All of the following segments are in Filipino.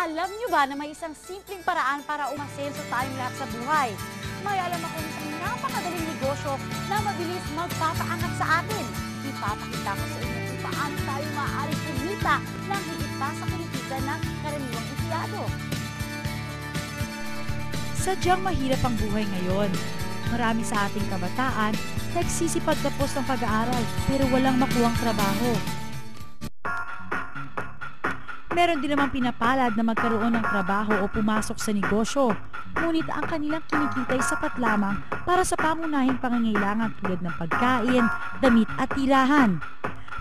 Alam nyo ba na may isang simpleng paraan para umasenso tayong lahat sa buhay? May alam ako ng isang napakadaling negosyo na mabilis magpapaangat sa atin. Ipapakita ko sa inyo kung paano tayo maaaring kumita ng higit pa sa kinikita ng karaniwang empleyado. Sadyang mahirap ang buhay ngayon. Marami sa ating kabataan nagsisipag tapos ng pag-aaral pero walang makuhang trabaho. Meron din namang pinapalad na magkaroon ng trabaho o pumasok sa negosyo, ngunit ang kanilang kinikita ay sapat lamang para sa pangunahing pangangailangan tulad ng pagkain, damit at tirahan.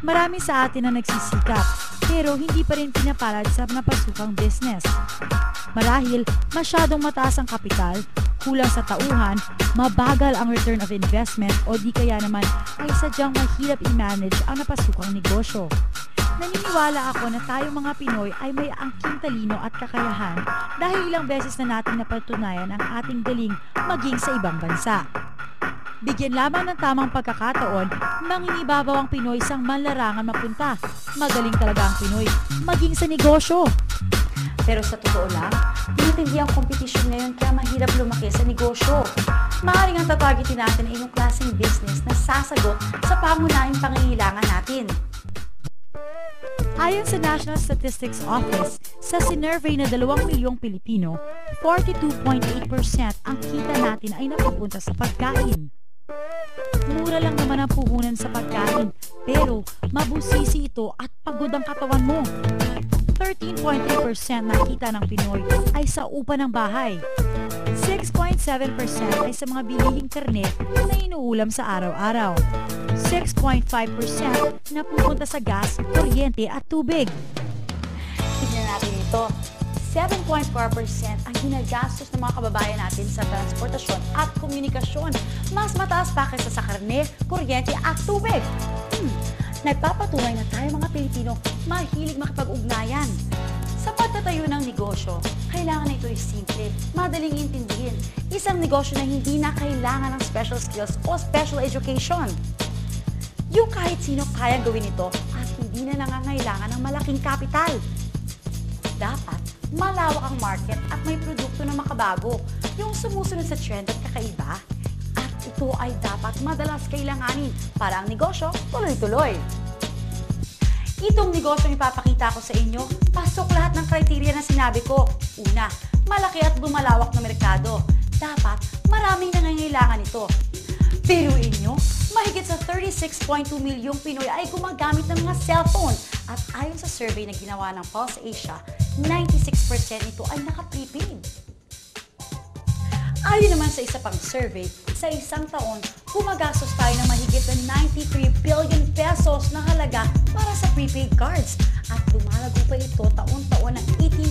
Marami sa atin ang nagsisikap pero hindi pa rin pinapalad sa napasukang business. Marahil masyadong mataas ang kapital, kulang sa tauhan, mabagal ang return of investment o di kaya naman ay sadyang mahirap i-manage ang napasukang negosyo. Naniniwala ako na tayong mga Pinoy ay may angking talino at kakayahan dahil ilang beses na natin napatunayan ang ating galing maging sa ibang bansa. Bigyan lamang ng tamang pagkakataon, manginibabaw ang Pinoy sang manlarangan mapunta. Magaling talaga ang Pinoy maging sa negosyo. Pero sa totoo lang, matindi ang kompetisyon ngayon kaya mahirap lumaki sa negosyo. Maaaring ang tatargetin natin ay yung klaseng business na sasagot sa pangunahing pangangailangan natin. Ayon sa National Statistics Office, sa sinurvey na 2 milyong Pilipino, 42.8% ang kita natin ay napupunta sa pagkain. Mura lang naman ang puhunan sa pagkain, pero mabusisi ito at pagod ang katawan mo. 13.3% ng kita ng Pinoy ay sa upa ng bahay. 6.7% ay sa mga bilihing karne na inuulam sa araw-araw. 6.5% na pupunta sa gas, kuryente at tubig. Tignan natin ito. 7.4% ang ginagastos ng mga kababayan natin sa transportasyon at komunikasyon. Mas mataas pa kaysa sa karne, kuryente at tubig. Nagpapatunay na tayo mga Pilipino mahilig makipag-ugnayan. Sa pagtatayo ng negosyo, kailangan na ito ay simple, madaling intindihin. Isang negosyo na hindi na kailangan ng special skills o special education. Yung kahit sino kayang gawin ito at hindi na nangangailangan ng malaking kapital. Dapat malawak ang market at may produkto na makabago, yung sumusunod sa trend at kakaiba. At ito ay dapat madalas kailanganin para ang negosyo tuloy-tuloy. Itong negosyong ipapakita ko sa inyo, pasok lahat ng criteria na sinabi ko. Una, malaki at bumalawak na merkado. Dapat maraming nangangailangan ito. Biruin nyo, mahigit sa 36.2 milyong Pinoy ay gumagamit ng mga cellphone. At ayon sa survey na ginawa ng Pulse Asia, 96% nito ay naka-prepaid. Ayon naman sa isa pang survey, sa isang taon, gumagastos tayo ng mahigit na 93 billion pesos na halaga para sa prepaid cards. At lumalago pa ito taon-taon ng 18%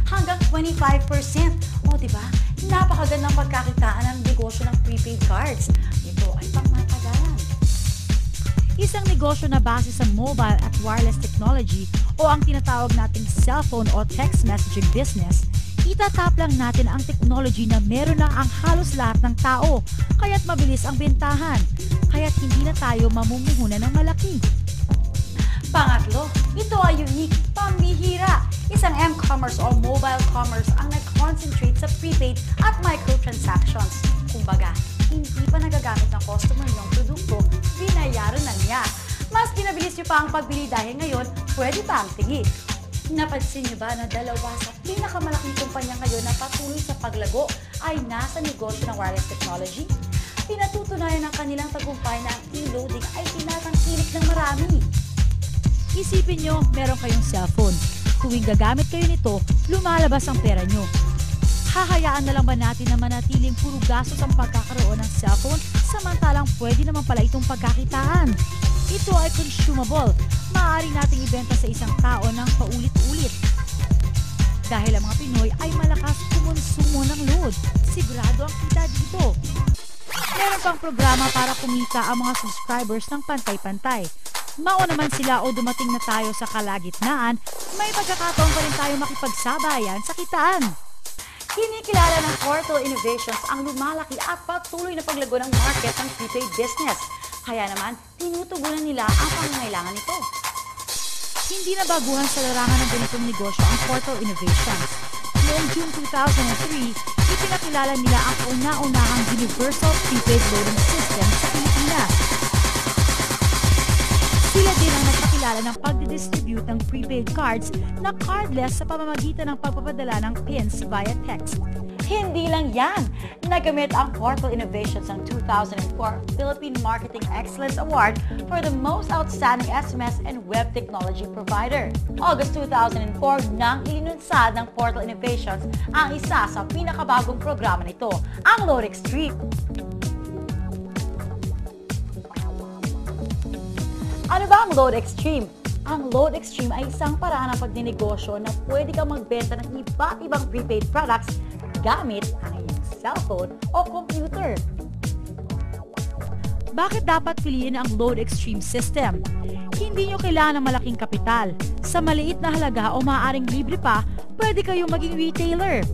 hanggang 25%. O diba, napakagandang pagkakitaan ng negosyo ng prepaid cards. Ito ay pangmatagalan. Isang negosyo na base sa mobile at wireless technology o ang tinatawag nating cellphone o text messaging business, itatap lang natin ang technology na meron na ang halos lahat ng tao, kaya't mabilis ang bentahan, kaya't hindi na tayo mamumuhunan ng malaki. Pangatlo, ito ay unique, pambihira. Isang m-commerce o mobile commerce ang nag-concentrate sa prepaid at microtransactions. Kumbaga, hindi pa nagagamit ng customer yung produkto, binayaran na niya. Mas pinabilis nyo pa ang pagbili dahil ngayon, pwede pa ang tingi. Napansin niyo ba na dalawa sa pinakamalaking kumpanya ngayon na patuloy sa paglago ay nasa negosyo ng wireless technology? Pinatutunayan ng kanilang tagumpay na ang e-loading ay tinatangkilik ng marami. Isipin nyo, meron kayong cellphone. Tuwing gagamit kayo nito, lumalabas ang pera nyo. Hahayaan na lang ba natin na manatiling puro gastos ang pagkakaroon ng cellphone samantalang pwede naman pala itong pagkakitaan? Ito ay consumable. Maaari nating ibenta sa isang tao ng paulit-ulit. Dahil ang mga Pinoy ay malakas kumonsumo ng load, sigurado ang kita dito. Meron pang programa para kumita ang mga subscribers ng pantay-pantay. Mauna man sila o dumating na tayo sa kalagitnaan, may pagkakataon pa rin tayo makipagsabayan sa kitaan. Kinikilala ng Portal Innovations ang lumalaki at patuloy na paglago ng market ng prepaid business. Kaya naman, tinutugunan nila ang pangangailangan nito. Hindi na baguhan sa larangan ng ganitong negosyo ang Portal Innovations. Noong June 2003, ipinakilala nila ang kauna-unahang Universal Prepaid Loading System sa Pilipinas. Sila din ang nagpakilala ng pagdidistribute ng prepaid cards na cardless sa pamamagitan ng pagpapadala ng pins via text. Hindi lang yan. Nagamit ang Portal Innovations ng 2004 Philippine Marketing Excellence Award for the most outstanding SMS and web technology provider. August 2004 nang ilinunsad ng Portal Innovations ang isa sa pinakabagong programa nito, ang Load Extreme. Ano ba ang Load Extreme? Ang Load Extreme ay isang paraan ng pagninegosyo na pwede kang magbenta ng iba't ibang prepaid products gamit ang iyong cellphone o computer. Bakit dapat piliin ang Load Extreme system? Hindi nyo kailangan ng malaking kapital. Sa maliit na halaga o maaaring libre pa, pwede kayong maging retailer.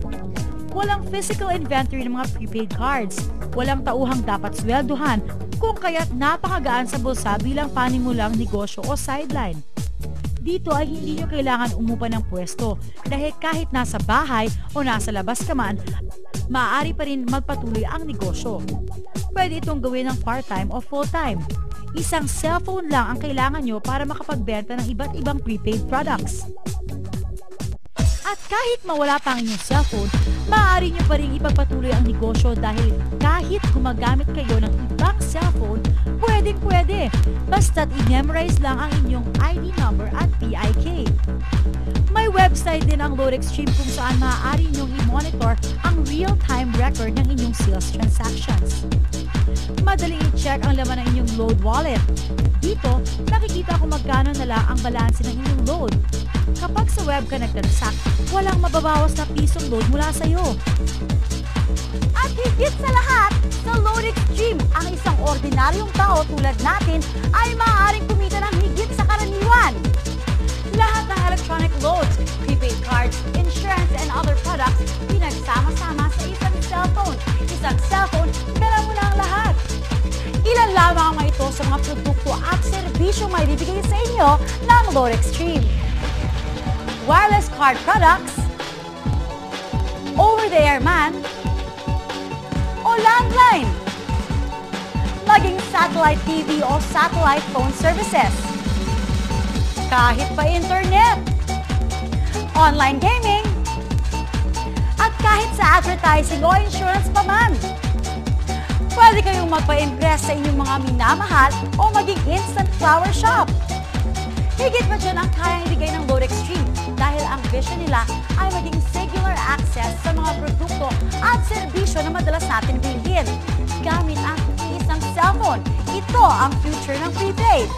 Walang physical inventory ng mga prepaid cards. Walang tauhang dapat swelduhan, kung kaya't napakagaan sa bulsa bilang panimulang negosyo o sideline. Dito ay hindi nyo kailangan umupa ng pwesto dahil kahit nasa bahay o nasa labas ka man, maaari pa rin magpatuloy ang negosyo. Pwede itong gawin ng part-time o full-time. Isang cellphone lang ang kailangan nyo para makapagbenta ng iba't ibang prepaid products. At kahit mawala pa ang inyong cellphone, maaari nyo pa rin ipagpatuloy ang negosyo dahil kahit gumagamit kayo ng ibang cellphone, pwedeng-pwede. Basta't i-memorize lang ang inyong ID number at PIK. May website din ang Load Extreme kung saan maaari nyong i-monitor ang real-time record ng inyong sales transactions. Madaling i-check ang laman ng inyong load wallet. Dito, nakikita kung magkano na lang ang balanse ng inyong load. Kapag sa web ka nagtransact, walang mababawas na pisong load mula sa iyo. At higit sa lahat, sa Load Extreme, ang isang ordinaryong tao tulad natin ay maaaring kumita ng higit sa karaniwan. Lahat ng electronic loads, prepaid cards, insurance, and other products, pinagsama-sama sa isang cellphone. Isang cellphone, dala mo na ang lahat. Ilan lamang ang mga ito sa mga produkto at serbisyong may bibigay sa inyo ng Load Extreme. Wireless card products, over-the-air man, o landline, maging satellite TV o satellite phone services, kahit pa internet, online gaming, at kahit sa advertising o insurance pa man. Pwede kayong magpa-impress sa inyong mga minamahal o maging instant flower shop. Higit pa dyan ang kayang ibigay ng Load Extreme dahil ang vision nila ay maging singular access sa mga produkto at serbisyo na madalas natin bilhin gamit ang isang cellphone. Ito ang future ng prepaid.